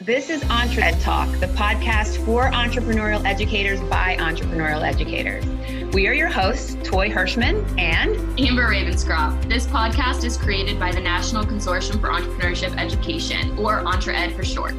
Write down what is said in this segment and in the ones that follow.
This is Entre Ed Talk, the podcast for entrepreneurial educators by entrepreneurial educators. We are your hosts, Toy Hirschman and Amber Ravenscroft. This podcast is created by the National Consortium for Entrepreneurship Education, or Entre Ed for short.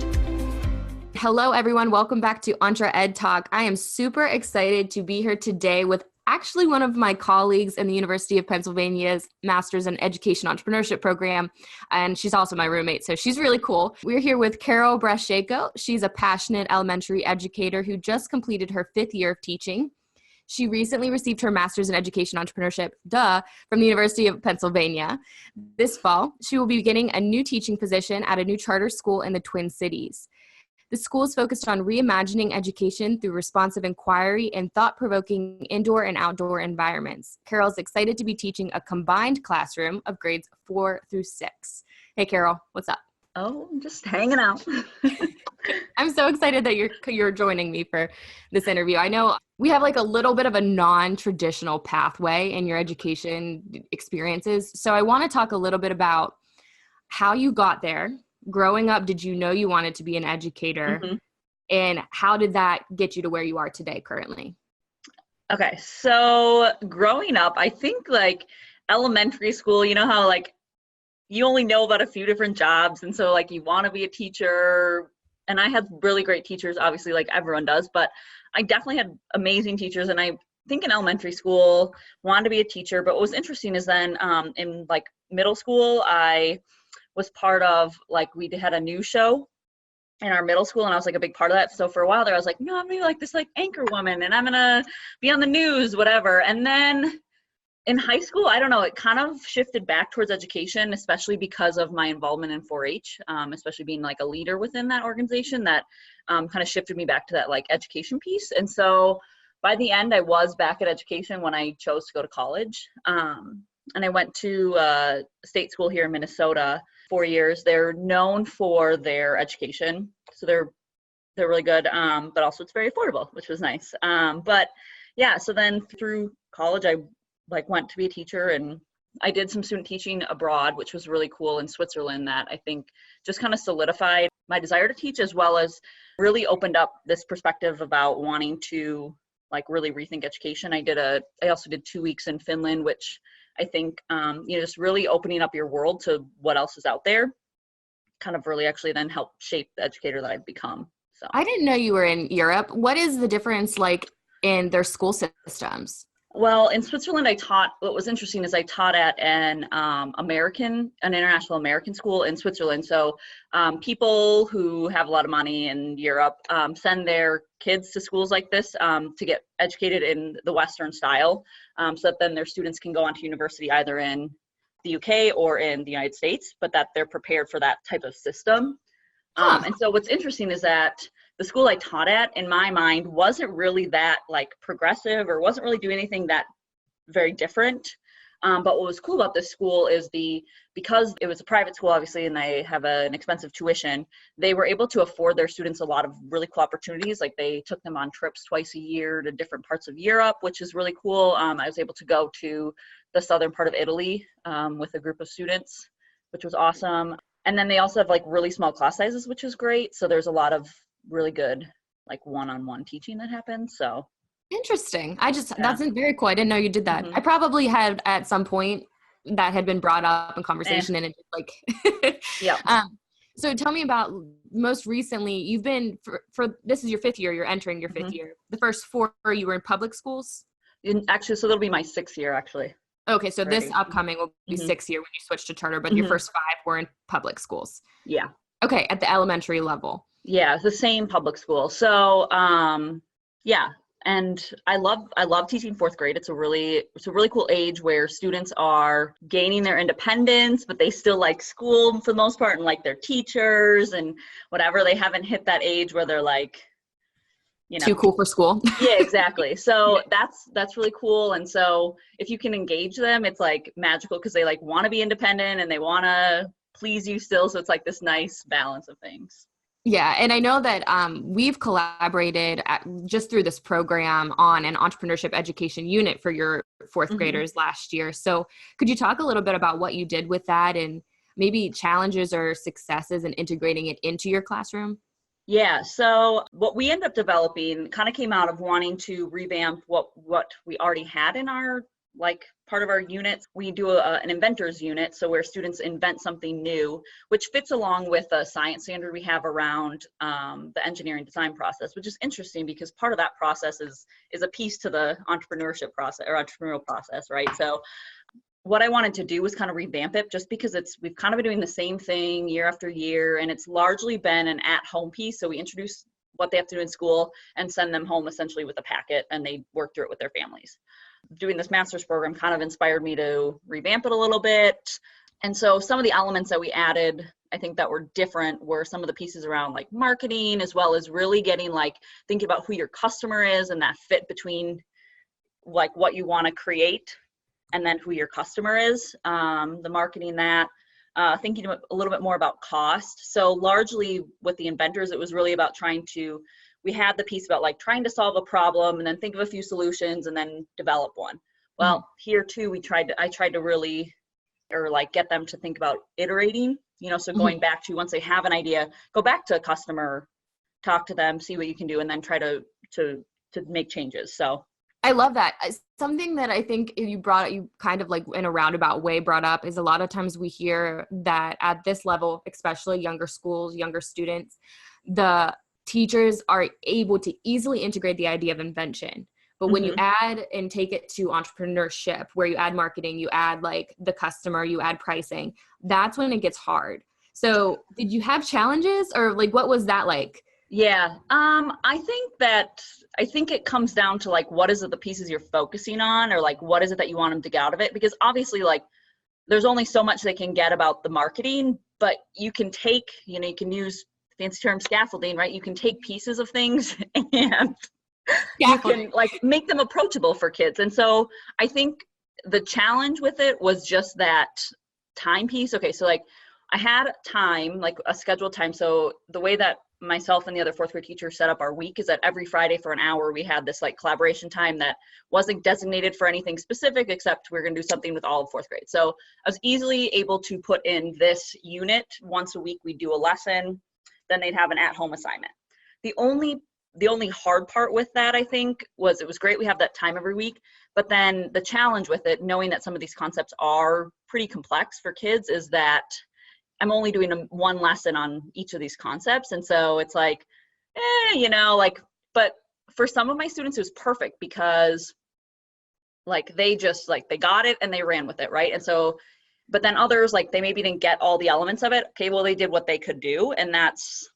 Hello, everyone. Welcome back to Entre Ed Talk. I am super excited to be here today with actually one of my colleagues in the University of Pennsylvania's Master's in Education Entrepreneurship program, and she's also my roommate, so she's really cool. We're here with Carole Braschayko. She's a passionate elementary educator who just completed her 5th year of teaching. She recently received her Master's in Education Entrepreneurship, from the University of Pennsylvania. This fall, she will be beginning a new teaching position at a new charter school in the Twin Cities. The school is focused on reimagining education through responsive inquiry and thought-provoking indoor and outdoor environments. Carole's excited to be teaching a combined classroom of grades 4 through 6. Hey, Carole, what's up? Oh, I'm just hanging out. I'm so excited that you're joining me for this interview. I know we have like a little bit of a non-traditional pathway in your education experiences. So I want to talk a little bit about how you got there. Growing up, did you know you wanted to be an educator? Mm-hmm. And how did that get you to where you are today currently? Okay, so growing up, I think like elementary school, you know how like you only know about a few different jobs, and so like you want to be a teacher, and I had really great teachers, obviously, like everyone does, but I definitely had amazing teachers, and I think in elementary school wanted to be a teacher. But what was interesting is then in like middle school, I was part of, like, we had a news show in our middle school, and I was like a big part of that. So for a while there, I was like, no, I'm gonna be like this like anchor woman, and I'm gonna be on the news, whatever. And then in high school, I don't know, it kind of shifted back towards education, especially because of my involvement in 4-H, especially being like a leader within that organization. That kind of shifted me back to that like education piece. And so by the end, I was back at education when I chose to go to college. And I went to a state school here in Minnesota 4 years. They're known for their education, so they're really good, but also it's very affordable, which was nice. But yeah, so then through college, I like went to be a teacher, and I did some student teaching abroad, which was really cool in Switzerland. That I think just kind of solidified my desire to teach, as well as really opened up this perspective about wanting to like really rethink education. I also did 2 weeks in Finland, which I think, just really opening up your world to what else is out there kind of really actually then helped shape the educator that I've become. So I didn't know you were in Europe. What is the difference like in their school systems? Well, in Switzerland, what was interesting is I taught at an international American school in Switzerland. So people who have a lot of money in Europe send their kids to schools like this to get educated in the Western style, so that then their students can go on to university either in the UK or in the United States, but that they're prepared for that type of system. And so what's interesting is that the school I taught at, in my mind, wasn't really that like progressive, or wasn't really doing anything that very different. But what was cool about this school is because it was a private school, obviously, and they have an expensive tuition, they were able to afford their students a lot of really cool opportunities. Like they took them on trips twice a year to different parts of Europe, which is really cool. I was able to go to the southern part of Italy with a group of students, which was awesome. And then they also have like really small class sizes, which is great. So there's a lot of really good like one-on-one teaching that happens. So interesting. That's very cool. I didn't know you did that. Mm-hmm. I probably had at some point that had been brought up in conversation and it just like, yeah. So tell me about most recently, you've been for this is your 5th year, you're entering your 5th Mm-hmm. year. The first 4 you were in public schools? Actually, so that'll be my 6th year actually. Okay, so this upcoming will be 6th year when you switch to charter, but your first 5 were in public schools. Yeah. Okay, at the elementary level. Yeah, it's the same public school. So, yeah, and I love teaching 4th grade. It's a really cool age where students are gaining their independence, but they still like school for the most part and like their teachers and whatever. They haven't hit that age where they're like, too cool for school. Yeah, exactly. So that's really cool. And so if you can engage them, it's like magical because they like want to be independent and they want to please you still. So it's like this nice balance of things. Yeah. And I know that we've collaborated just through this program on an entrepreneurship education unit for your 4th graders last year. So could you talk a little bit about what you did with that and maybe challenges or successes in integrating it into your classroom? Yeah, so what we end up developing kind of came out of wanting to revamp what we already had in our like part of our units. We do an inventors unit, so where students invent something new, which fits along with a science standard we have around the engineering design process, which is interesting because part of that process is a piece to the entrepreneurship process or entrepreneurial process, right? So what I wanted to do was kind of revamp it just because we've kind of been doing the same thing year after year, and it's largely been an at-home piece. So we introduce what they have to do in school and send them home essentially with a packet, and they work through it with their families. Doing this master's program kind of inspired me to revamp it a little bit. And so some of the elements that we added, I think that were different were some of the pieces around like marketing, as well as really getting like thinking about who your customer is and that fit between like what you want to create and then who your customer is, the marketing that, thinking a little bit more about cost. So largely with the inventors, it was really about we had the piece about like trying to solve a problem and then think of a few solutions and then develop one. Well, here too, I tried to really, or like get them to think about iterating, so going back to once they have an idea, go back to a customer, talk to them, see what you can do, and then try to make changes. So I love that. Something that I think you kind of like in a roundabout way brought up is a lot of times we hear that at this level, especially younger schools, younger students, the teachers are able to easily integrate the idea of invention. But when you add and take it to entrepreneurship, where you add marketing, you add like the customer, you add pricing, that's when it gets hard. So did you have challenges, or like what was that like? Yeah, I think it comes down to like, what is it the pieces you're focusing on, or like, what is it that you want them to get out of it? Because obviously like there's only so much they can get about the marketing, but you can take, you can use fancy term scaffolding, right? You can take pieces of things and you can like make them approachable for kids. And so I think the challenge with it was just that time piece. Okay, so like I had time, like a scheduled time. So the way that myself and the other fourth grade teachers set up our week is that every Friday for an hour, we had this like collaboration time that wasn't designated for anything specific, except we're going to do something with all of fourth grade. So I was easily able to put in this unit once a week. We'd do a lesson, then they'd have an at-home assignment. The only hard part with that, I think, was it was great we have that time every week, but then the challenge with it, knowing that some of these concepts are pretty complex for kids, is that I'm only doing one lesson on each of these concepts. And so it's like, but for some of my students, it was perfect because like, they just like, they got it and they ran with it. Right. And so, but then others, like they maybe didn't get all the elements of it. Okay. Well, they did what they could do. And that's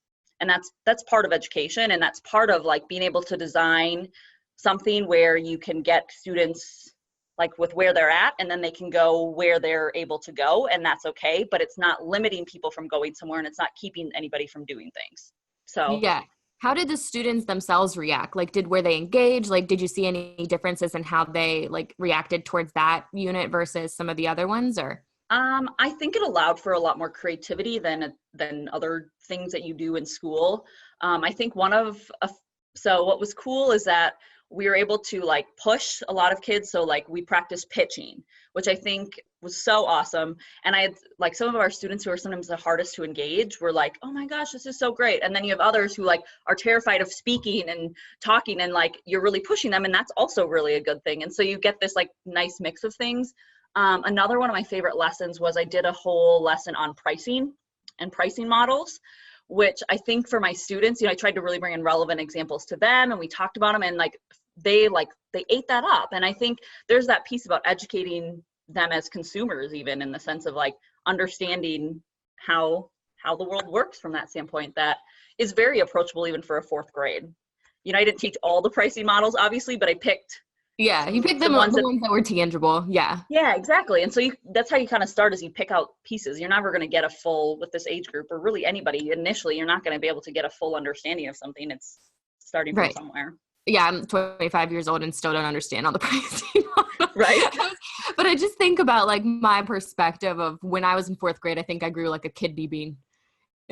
part of education. And that's part of like being able to design something where you can get students like with where they're at, and then they can go where they're able to go, and that's okay, but it's not limiting people from going somewhere, and it's not keeping anybody from doing things. So yeah. How did the students themselves react? Like, were they engaged? Like, did you see any differences in how they like reacted towards that unit versus some of the other ones, or? I think it allowed for a lot more creativity than other things that you do in school. I think so what was cool is that we were able to like push a lot of kids. So like we practiced pitching, which I think was so awesome. And I had like some of our students who are sometimes the hardest to engage were like, oh my gosh, this is so great. And then you have others who like are terrified of speaking and talking, and like you're really pushing them. And that's also really a good thing. And so you get this like nice mix of things. Another one of my favorite lessons was I did a whole lesson on pricing and pricing models, which I think for my students, I tried to really bring in relevant examples to them, and we talked about them, and like they ate that up. And I think there's that piece about educating them as consumers, even in the sense of like understanding how the world works from that standpoint, that is very approachable even for a fourth grade. I didn't teach all the pricing models, obviously, but I picked. Yeah, you picked the ones that were tangible. Yeah. Yeah, exactly. And so that's how you kind of start, is you pick out pieces. You're never going to get a full, with this age group, or really anybody initially, you're not going to be able to get a full understanding of something. It's starting from somewhere. Yeah, I'm 25 years old and still don't understand all the pricing. Right. But I just think about like my perspective of when I was in fourth grade, I think I grew like a kidney bean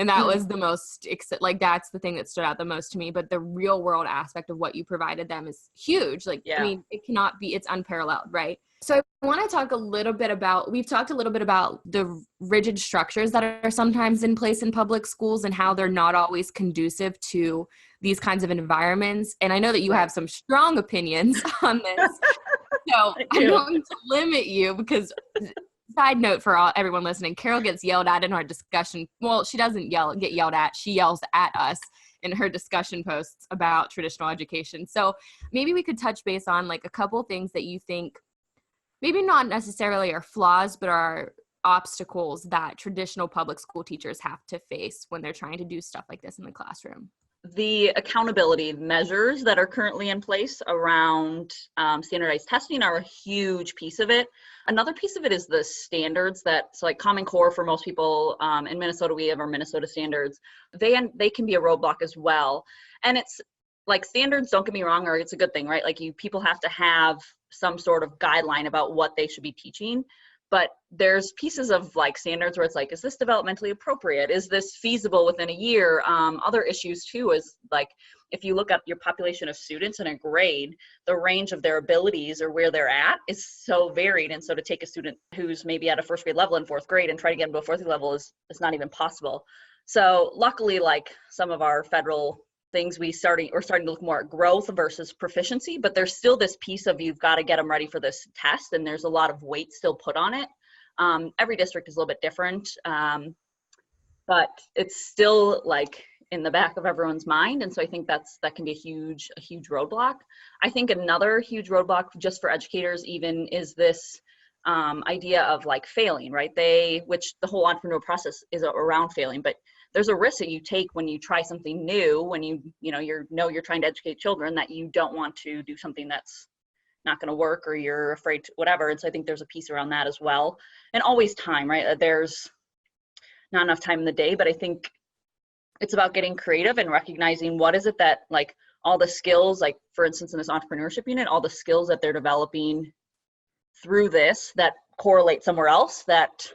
And that was the most, like, that's the thing that stood out the most to me. But the real world aspect of what you provided them is huge. Like, I mean, it cannot be, it's unparalleled, right? So I want to talk a little bit about, we've talked a little bit about the rigid structures that are sometimes in place in public schools and how they're not always conducive to these kinds of environments. And I know that you have some strong opinions on this. So I'm going to limit you because, side note for everyone listening, Carole gets yelled at in our discussion. Well, she doesn't get yelled at. She yells at us in her discussion posts about traditional education. So maybe we could touch base on like a couple things that you think maybe not necessarily are flaws, but are obstacles that traditional public school teachers have to face when they're trying to do stuff like this in the classroom. The accountability measures that are currently in place around standardized testing are a huge piece of it. Another piece of it is the standards so like Common Core for most people in Minnesota, we have our Minnesota standards. They can be a roadblock as well. And it's like standards, don't get me wrong, or it's a good thing, right? Like people have to have some sort of guideline about what they should be teaching. But there's pieces of like standards where it's like, is this developmentally appropriate? Is this feasible within a year? Other issues too is like, if you look at your population of students in a grade, the range of their abilities or where they're at is so varied. And so to take a student who's maybe at a first grade level in fourth grade and try to get them to a fourth grade level is not even possible. So luckily, like some of our federal things, we're starting to look more at growth versus proficiency, but there's still this piece of you've got to get them ready for this test, and there's a lot of weight still put on it. Every district is a little bit different, but it's still like in the back of everyone's mind, and so I think that can be a huge roadblock. I think another huge roadblock just for educators even is this idea of like failing, right? Which the whole entrepreneurial process is around failing, but there's a risk that you take when you try something new, when you're trying to educate children, that you don't want to do something that's not going to work or you're afraid to whatever. And so I think there's a piece around that as well. And always time, right? There's not enough time in the day, but I think it's about getting creative and recognizing what is it that like all the skills, like for instance, in this entrepreneurship unit, all the skills that they're developing through this that correlate somewhere else that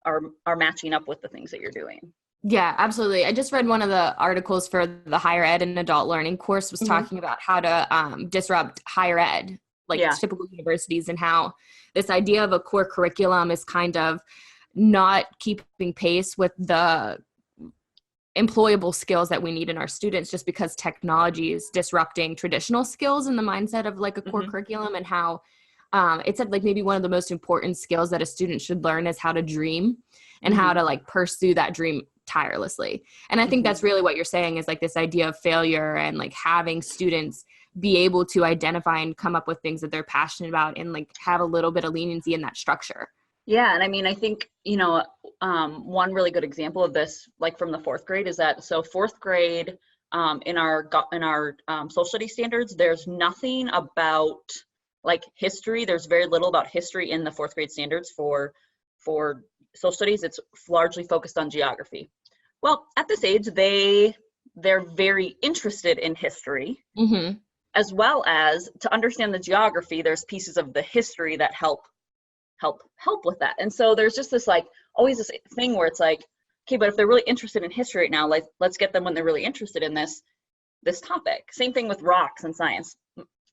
are matching up with the things that you're doing. Yeah, absolutely. I just read one of the articles for the higher ed and adult learning course was talking about how to disrupt higher ed, like typical universities, and how this idea of a core curriculum is kind of not keeping pace with the employable skills that we need in our students, just because technology is disrupting traditional skills in the mindset of like a core curriculum, and how it said like maybe one of the most important skills that a student should learn is how to dream and how to like pursue that dream tirelessly. And I think that's really what you're saying is like this idea of failure and like having students be able to identify and come up with things that they're passionate about and like have a little bit of leniency in that structure. Yeah. And I mean, I think, one really good example of this, like from the fourth grade is that, so fourth grade in our social studies standards, there's nothing about like history. There's very little about history in the fourth grade standards for social studies. It's largely focused on geography. Well, at this age, they're very interested in history, as well as to understand the geography. There's pieces of the history that help with that. And so there's just this like always this thing where it's like, okay, but if they're really interested in history right now, like let's get them when they're really interested in this topic. Same thing with rocks and science.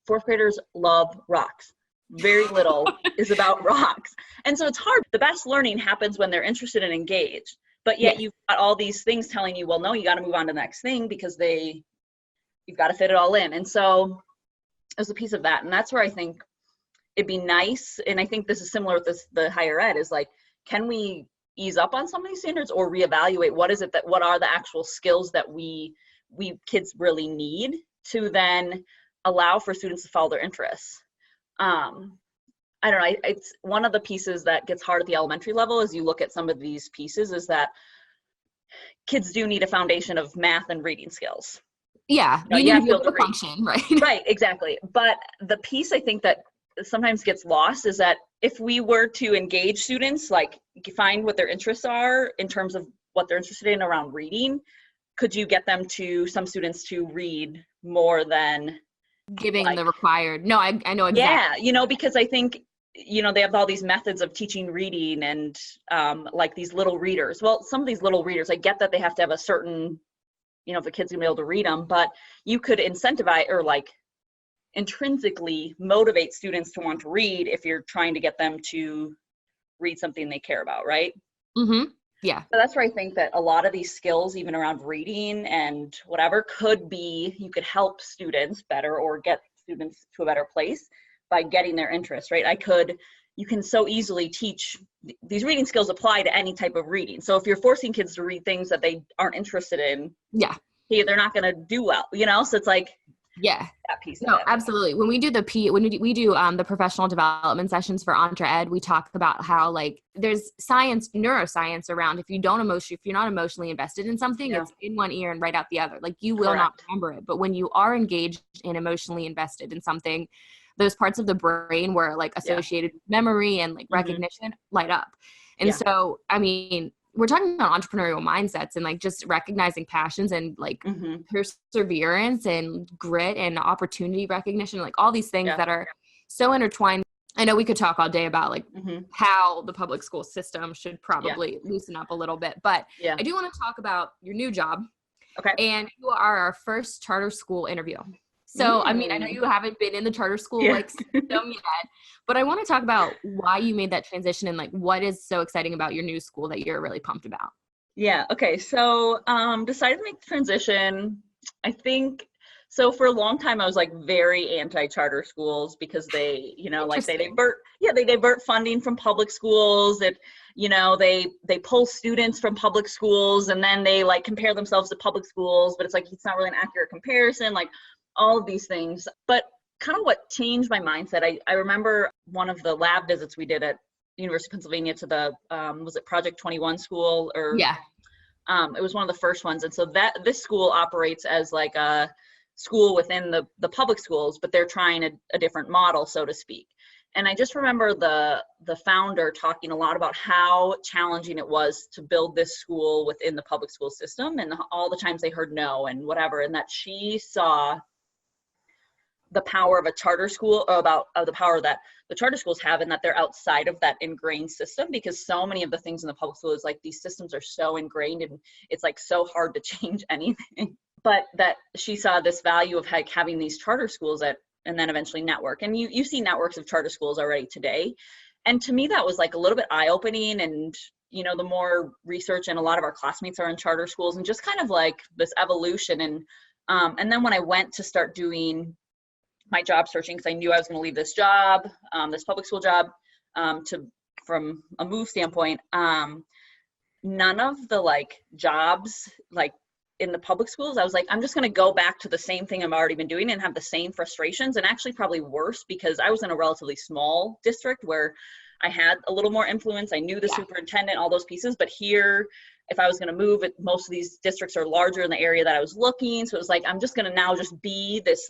Fourth graders love rocks. Very little is about rocks. And so it's hard. The best learning happens when they're interested and engaged. But yet you've got all these things telling you, well, no, you got to move on to the next thing because you've got to fit it all in. And so there's a piece of that. And that's where I think it'd be nice. And I think this is similar with the higher ed is like, can we ease up on some of these standards or reevaluate what are the actual skills that we kids really need to then allow for students to follow their interests. I don't know, it's one of the pieces that gets hard at the elementary level as you look at some of these pieces is that kids do need a foundation of math and reading skills. Yeah, you need to be able to function, right? Right, exactly. But the piece I think that sometimes gets lost is that if we were to engage students, like find what their interests are in terms of what they're interested in around reading, could you get them some students to read more than giving the required? No, I know exactly. Yeah, because I think they have all these methods of teaching reading and like these little readers. Well, some of these little readers, I get that they have to have a certain, if a kid's gonna be able to read them, but you could incentivize or like intrinsically motivate students to want to read if you're trying to get them to read something they care about, right? Mm-hmm. Yeah. So that's where I think that a lot of these skills, even around reading and whatever, you could help students better or get students to a better place by getting their interest, right? You can so easily teach these reading skills apply to any type of reading. So if you're forcing kids to read things that they aren't interested in, they're not going to do well, So it's like, that piece of it. Absolutely. When we do the professional development sessions for Entre Ed, we talk about how like there's neuroscience around if you're not emotionally invested in something, it's in one ear and right out the other. Like you will not remember it. But when you are engaged and emotionally invested in something, those parts of the brain were like associated with memory and like recognition light up. And so, I mean, we're talking about entrepreneurial mindsets and like just recognizing passions and like perseverance and grit and opportunity recognition, like all these things that are so intertwined. I know we could talk all day about like how the public school system should probably loosen up a little bit, but I do want to talk about your new job. Okay. And you are our first charter school interview. So, I mean, I know you haven't been in the charter school system yet, but I want to talk about why you made that transition and like what is so exciting about your new school that you're really pumped about. Yeah. Okay. So, decided to make the transition. I think so. For a long time, I was like very anti-charter schools because they, like they divert funding from public schools. That they pull students from public schools and then they like compare themselves to public schools, but it's like it's not really an accurate comparison. Like all of these things. But kind of what changed my mindset, I remember one of the lab visits we did at University of Pennsylvania to the, was it Project 21 school or? Yeah. It was one of the first ones. And so this school operates as like a school within the public schools, but they're trying a different model, so to speak. And I just remember the founder talking a lot about how challenging it was to build this school within the public school system and all the times they heard no and whatever, and that she saw the power of a charter school, or the power that the charter schools have, and that they're outside of that ingrained system, because so many of the things in the public school is like these systems are so ingrained and it's like so hard to change anything. But that she saw this value of like having these charter schools and then eventually network. And you see networks of charter schools already today. And to me, that was like a little bit eye-opening. And, the more research, and a lot of our classmates are in charter schools, and just kind of like this evolution. And then when I went to start doing my job searching, because I knew I was going to leave this job, this public school job, from a move standpoint, none of the like jobs like in the public schools, I was like, I'm just going to go back to the same thing I've already been doing and have the same frustrations, and actually probably worse, because I was in a relatively small district where I had a little more influence. I knew the superintendent, all those pieces. But here, if I was going to move, most of these districts are larger in the area that I was looking. So it was like, I'm just going to now just be this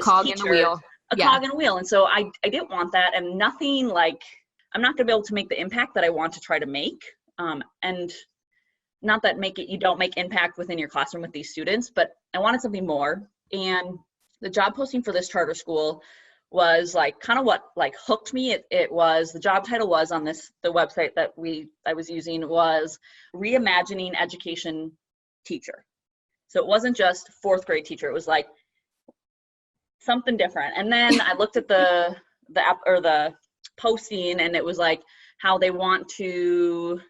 cog teacher, in the wheel. Cog in the wheel. And so I didn't want that, and nothing like, I'm not going to be able to make the impact that I want to try to make. And not that you don't make impact within your classroom with these students, but I wanted something more. And the job posting for this charter school was like kind of what like hooked me. It was, the job title was on the website that I was using was reimagining education teacher. So it wasn't just fourth grade teacher. It was like something different. And then I looked at the app or the posting, and it was like how they want to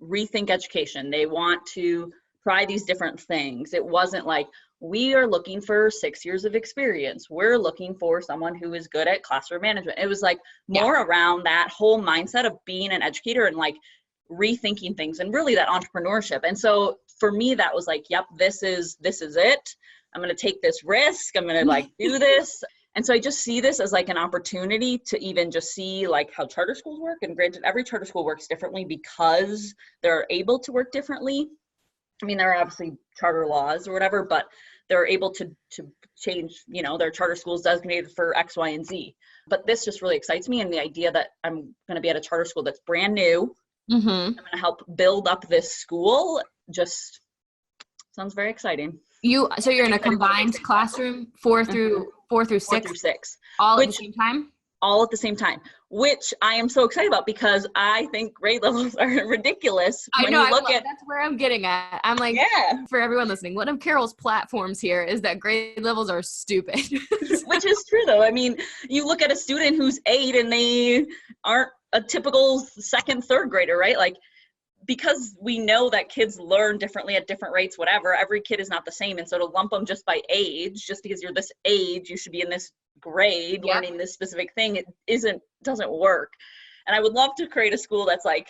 rethink education. They want to try these different things. It wasn't like, we are looking for 6 years of experience. We're looking for someone who is good at classroom management. It was like more around that whole mindset of being an educator and like rethinking things, and really that entrepreneurship. And so for me, that was like, yep, this is it. I'm going to take this risk. I'm going to like do this. And so I just see this as like an opportunity to even just see like how charter schools work. And granted, every charter school works differently because they're able to work differently. I mean, there are obviously charter laws or whatever, but they're able to change, their charter schools designated for X, Y, and Z. But this just really excites me. And the idea that I'm going to be at a charter school that's brand new, I'm going to help build up this school, just sounds very exciting. So you're in a combined classroom, 4 through 6? 4 through 6. All at the same time? all at the same time, which I am so excited about because I think grade levels are ridiculous. I know, that's where I'm getting at. I'm like, yeah. For everyone listening, one of Carole's platforms here is that grade levels are stupid. Which is true though. I mean, you look at a student who's 8 and they aren't a typical second, third grader, right? Like, because we know that kids learn differently at different rates, whatever, every kid is not the same. And so to lump them just by age, just because you're this age, you should be in this grade learning this specific thing, it doesn't work. And I would love to create a school that's like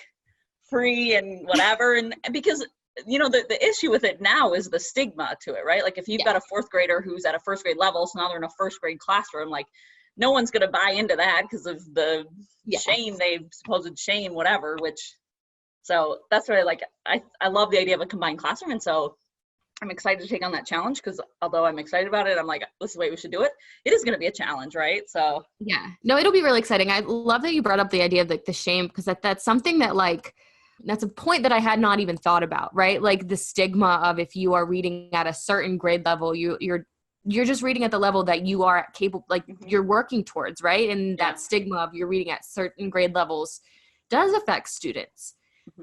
free and whatever. And because, the issue with it now is the stigma to it, right? Like if you've got a 4th grader who's at a 1st grade level, so now they're in a 1st grade classroom, like no one's going to buy into that because of the supposed shame, whatever, so that's why I love the idea of a combined classroom. And so I'm excited to take on that challenge because although I'm excited about it, I'm like, this is the way we should do it. It is going to be a challenge, right? So yeah, no, it'll be really exciting. I love that you brought up the idea of like the shame, because that's something that that's a point that I had not even thought about, right? Like the stigma of if you are reading at a certain grade level, you're just reading at the level that you are capable, like you're working towards, right? And that stigma of you're reading at certain grade levels does affect students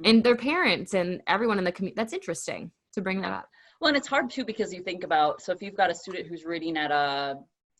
and their parents and everyone in the community. That's interesting to bring that up. Well, and it's hard too, because you think about, so if you've got a student who's reading at a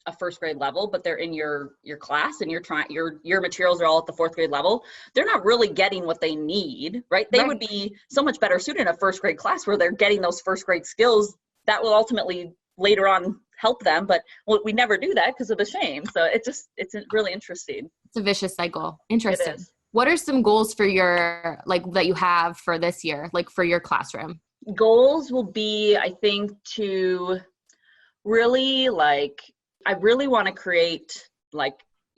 1st grade level, but they're in your class and your materials are all at the 4th grade level, they're not really getting what they need, right? They would be so much better suited in a 1st grade class where they're getting those 1st grade skills that will ultimately later on help them. But we never do that because of the shame. So it's really interesting. It's a vicious cycle. Interesting. What are some goals for your, that you have for this year, for your classroom? Goals will be, I think, to really I really want to create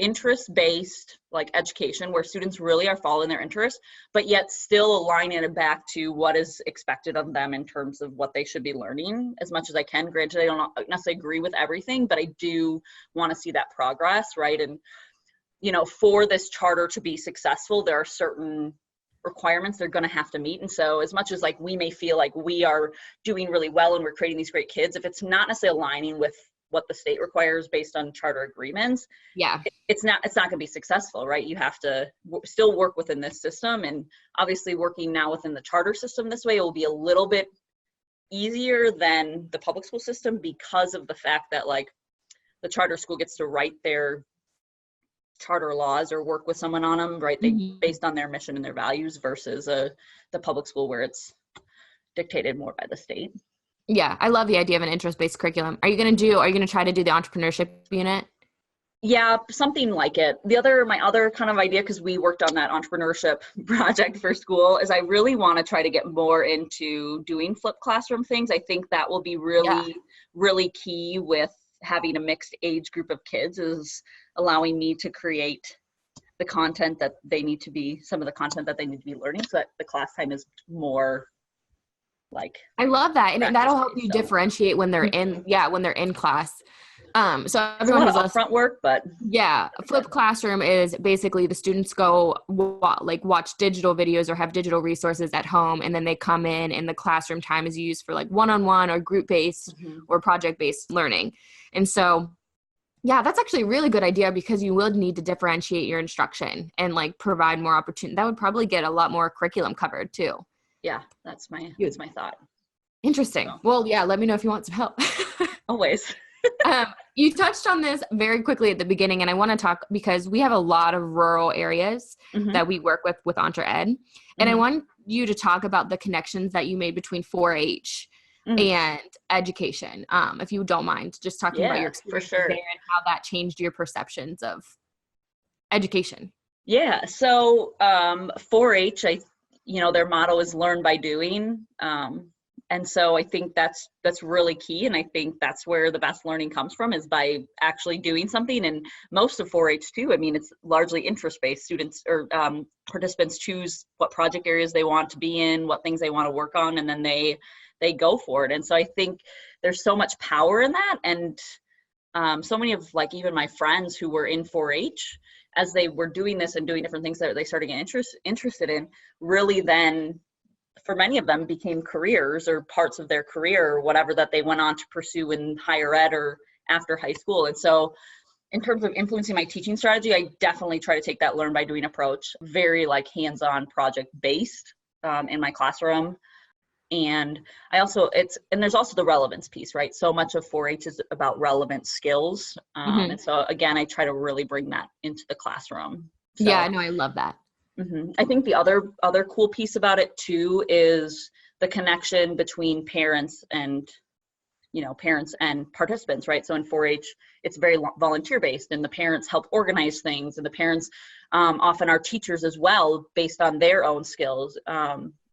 interest-based education where students really are following their interests, but yet still aligning it back to what is expected of them in terms of what they should be learning as much as I can. Granted, I don't necessarily agree with everything, but I do want to see that progress, right? And, for this charter to be successful, there are certain requirements they're going to have to meet. And so as much as we may feel like we are doing really well and we're creating these great kids, if it's not necessarily aligning with what the state requires based on charter agreements, it's not going to be successful, right? You have to still work within this system. And obviously working now within the charter system this way will be a little bit easier than the public school system because of the fact that the charter school gets to write their charter laws or work with someone on them, right? Based on their mission and their values versus the public school where it's dictated more by the state. Yeah, I love the idea of an interest-based curriculum. Are you going to try to do the entrepreneurship unit? Yeah, something like it. My other kind of idea, because we worked on that entrepreneurship project for school, is I really want to try to get more into doing flipped classroom things. I think that will be really, really key with having a mixed age group of kids, is allowing me to create the content that they need to be, some of the content that they need to be learning, so that the class time is more I love that. And that'll help you differentiate when they're in class. So everyone who's upfront work, but flipped classroom is basically the students go watch digital videos or have digital resources at home, and then they come in and the classroom time is used for one-on-one or group-based or project-based learning. And so that's actually a really good idea, because you will need to differentiate your instruction and provide more opportunity. That would probably get a lot more curriculum covered too. Yeah, that's my thought. Interesting. So. Well, let me know if you want some help. Always. You touched on this very quickly at the beginning, and I want to talk, because we have a lot of rural areas that we work with Entre Ed, and I want you to talk about the connections that you made between 4-H and education. If you don't mind, just talking about your experience there and how that changed your perceptions of education. Yeah. So 4-H, their motto is learn by doing. And so I think that's really key. And I think that's where the best learning comes from, is by actually doing something. And most of 4-H too, it's largely interest-based. Students or participants choose what project areas they want to be in, what things they want to work on, and then they go for it. And so I think there's so much power in that. And so many of even my friends who were in 4-H, as they were doing this and doing different things that they started getting interested in, really then for many of them became careers or parts of their career or whatever that they went on to pursue in higher ed or after high school. And so in terms of influencing my teaching strategy, I definitely try to take that learn by doing approach, very like hands-on project based in my classroom. And there's also the relevance piece, right? So much of 4-H is about relevant skills. And so again, I try to really bring that into the classroom. So, yeah, no, I love that. I think the other cool piece about it too is the connection between parents and participants, right? So in 4-H, it's very volunteer based, and the parents help organize things, and the parents often are teachers as well, based on their own skills.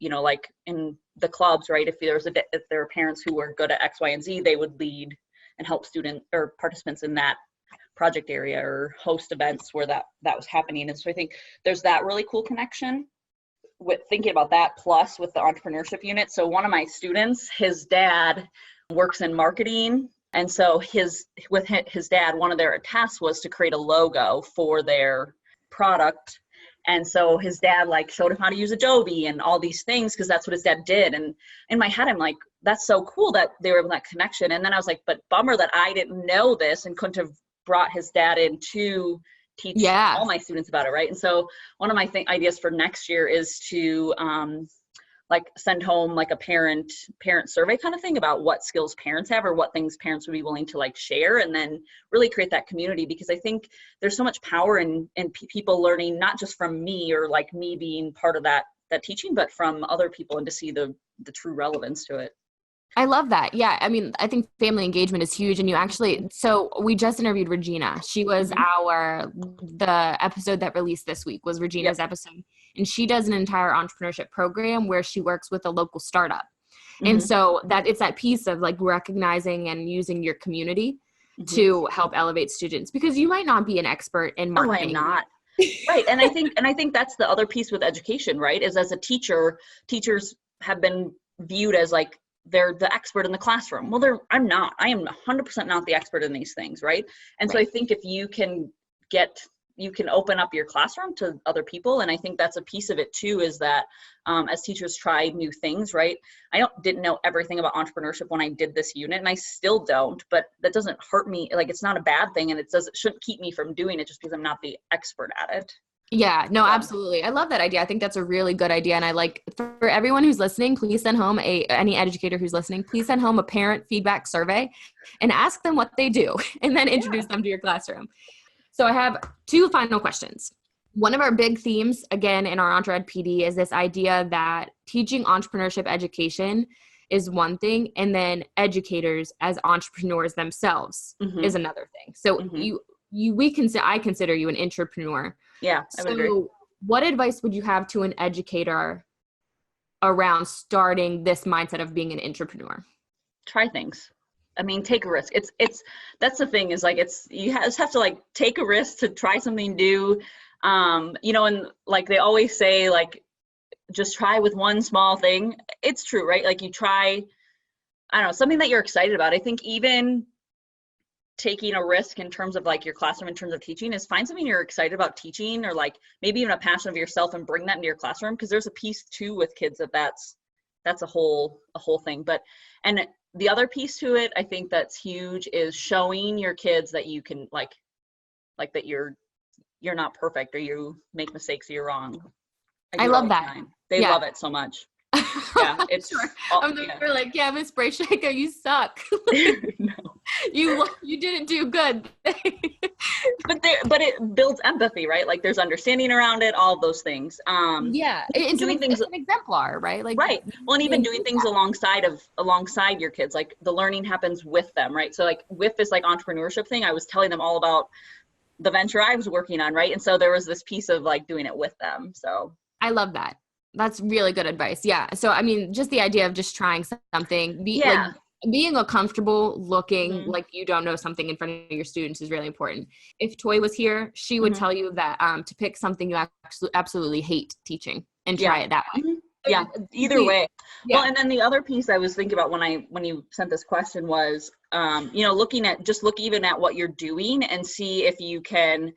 Like in the clubs, right? If there are parents who are good at X, Y, and Z, they would lead and help students or participants in that project area or host events where that was happening. And so I think there's that really cool connection with thinking about that, plus with the entrepreneurship unit. So one of my students, his dad works in marketing. And so with his dad, one of their tasks was to create a logo for their product. And so his dad showed him how to use Adobe and all these things, because that's what his dad did. And in my head, I'm like, that's so cool that they were able to that connection. And then I was like, but bummer that I didn't know this and couldn't have brought his dad in to teach all my students about it, right? And so one of my ideas for next year is to send home a parent survey kind of thing about what skills parents have or what things parents would be willing to share, and then really create that community, because I think there's so much power in people learning, not just from me or me being part of that teaching, but from other people, and to see the true relevance to it. I love that. Yeah. I mean, I think family engagement is huge. And so we just interviewed Regina. She was the episode that released this week was Regina's episode. And she does an entire entrepreneurship program where she works with a local startup. And so it's that piece of recognizing and using your community to help elevate students, because you might not be an expert in marketing. Oh, I'm not. Right. And I think that's the other piece with education, right? Is as a teacher, teachers have been viewed as they're the expert in the classroom. Well, I'm not. I am 100% not the expert in these things, right? And so I think if you can open up your classroom to other people, and I think that's a piece of it too, is that as teachers try new things, right? I didn't know everything about entrepreneurship when I did this unit, and I still don't, but that doesn't hurt me. It's not a bad thing, and it shouldn't keep me from doing it just because I'm not the expert at it. Yeah, no, absolutely. I love that idea. I think that's a really good idea. And for everyone who's listening, please send home any educator who's listening, please send home a parent feedback survey and ask them what they do, and then introduce them to your classroom. So I have 2 final questions. One of our big themes, again, in our Entre Ed PD is this idea that teaching entrepreneurship education is one thing, and then educators as entrepreneurs themselves is another thing. So I consider you an entrepreneur. Yeah, I would agree. What advice would you have to an educator around starting this mindset of being an entrepreneur? Try things. I mean, take a risk. That's the thing, is you just have to take a risk to try something new. And they always say, just try with one small thing. It's true, right? You try, I don't know, something that you're excited about. I think even taking a risk in terms of your classroom, in terms of teaching, is find something you're excited about teaching, or maybe even a passion of yourself, and bring that into your classroom, because there's a piece too with kids that's a whole thing. And the other piece to it, I think that's huge, is showing your kids that you can that you're not perfect, or you make mistakes, or you're wrong. I love that. They love it so much. Yeah, it's sure. We're Miss Braschayko, you suck. No. You didn't do good. but it builds empathy, right? There's understanding around it, all of those things. It's doing things, it's an exemplar, right? Right. Well, and even doing things alongside your kids, the learning happens with them, right? So with this entrepreneurship thing, I was telling them all about the venture I was working on, right? And so there was this piece of doing it with them. So I love that. That's really good advice. Yeah. So, I mean, just the idea of just trying something, being comfortable looking like you don't know something in front of your students is really important. If Toy was here, she would tell you that to pick something you absolutely hate teaching and try it that way. Yeah, either way. Yeah. Well, and then the other piece I was thinking about when you sent this question was, look even at what you're doing and see if you can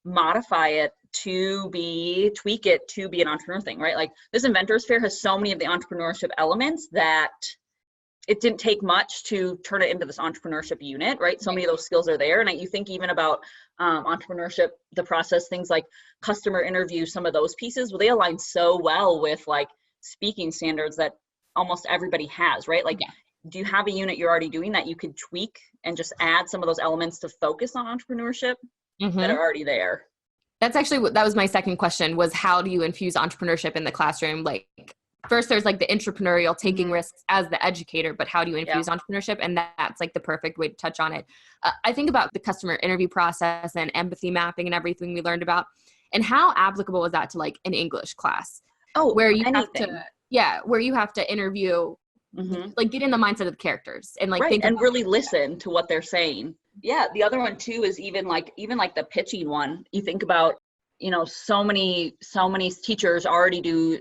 modify it tweak it to be an entrepreneur thing, right? This Inventors Fair has so many of the entrepreneurship elements that it didn't take much to turn it into this entrepreneurship unit, right? So many of those skills are there. And you think even about entrepreneurship, the process, things like customer interview, some of those pieces, well, they align so well with like speaking standards that almost everybody has, right? Like, do you have a unit you're already doing that you could tweak and just add some of those elements to focus on entrepreneurship that are already there? That's actually that was my second question, was how do you infuse entrepreneurship in the classroom? Like, first there's like the entrepreneurial taking risks as the educator, but how do you infuse entrepreneurship? And that's like the perfect way to touch on it. I think about the customer interview process and empathy mapping and everything we learned about, and how applicable is that to like an English class? Where you have to interview, like get in the mindset of the characters and like think and really listen to what they're saying. Yeah. The other one too is even like the pitching one. You think about, you know, so many teachers already do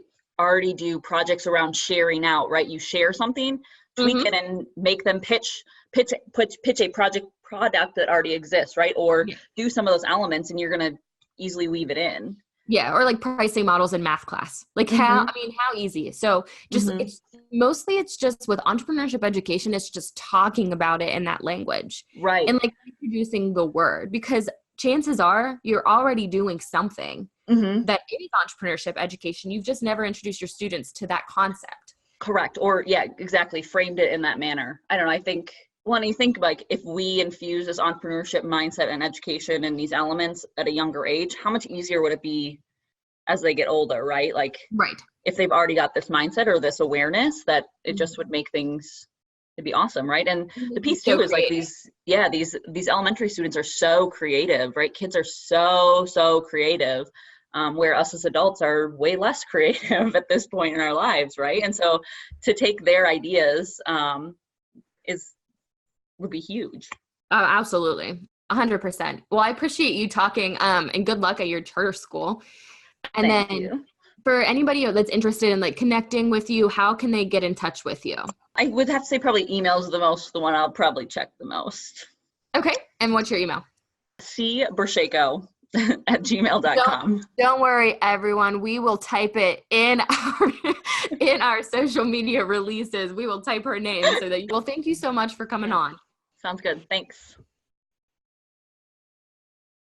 projects around sharing out, right? You share something, tweak it, and make them pitch a product that already exists, right? Or do some of those elements, and you're going to easily weave it in. Yeah. Or like pricing models in math class. Like how easy. So just, it's just with entrepreneurship education, it's just talking about it in that language. Right. And like introducing the word, because chances are you're already doing something that is entrepreneurship education. You've just never introduced your students to that concept. Correct. Or exactly. Framed it in that manner. I don't know. I think when you think like if we infuse this entrepreneurship mindset and education and these elements at a younger age, how much easier would it be as they get older, right? Like, if they've already got this mindset or this awareness, that it just would make things, it'd be awesome, right? And the piece too is like these elementary students are so creative, right? Kids are so creative, where us as adults are way less creative at this point in our lives, right? And so to take their ideas would be huge. Absolutely. 100%. Well, I appreciate you talking, and good luck at your charter school. And Thank you. For anybody that's interested in like connecting with you, how can they get in touch with you? I would have to say probably email's the one I'll probably check the most. Okay. And what's your email? cbraschayko@gmail.com. Don't worry, everyone. We will type it in our social media releases. We will type her name so that well, thank you so much for coming on. Sounds good. Thanks.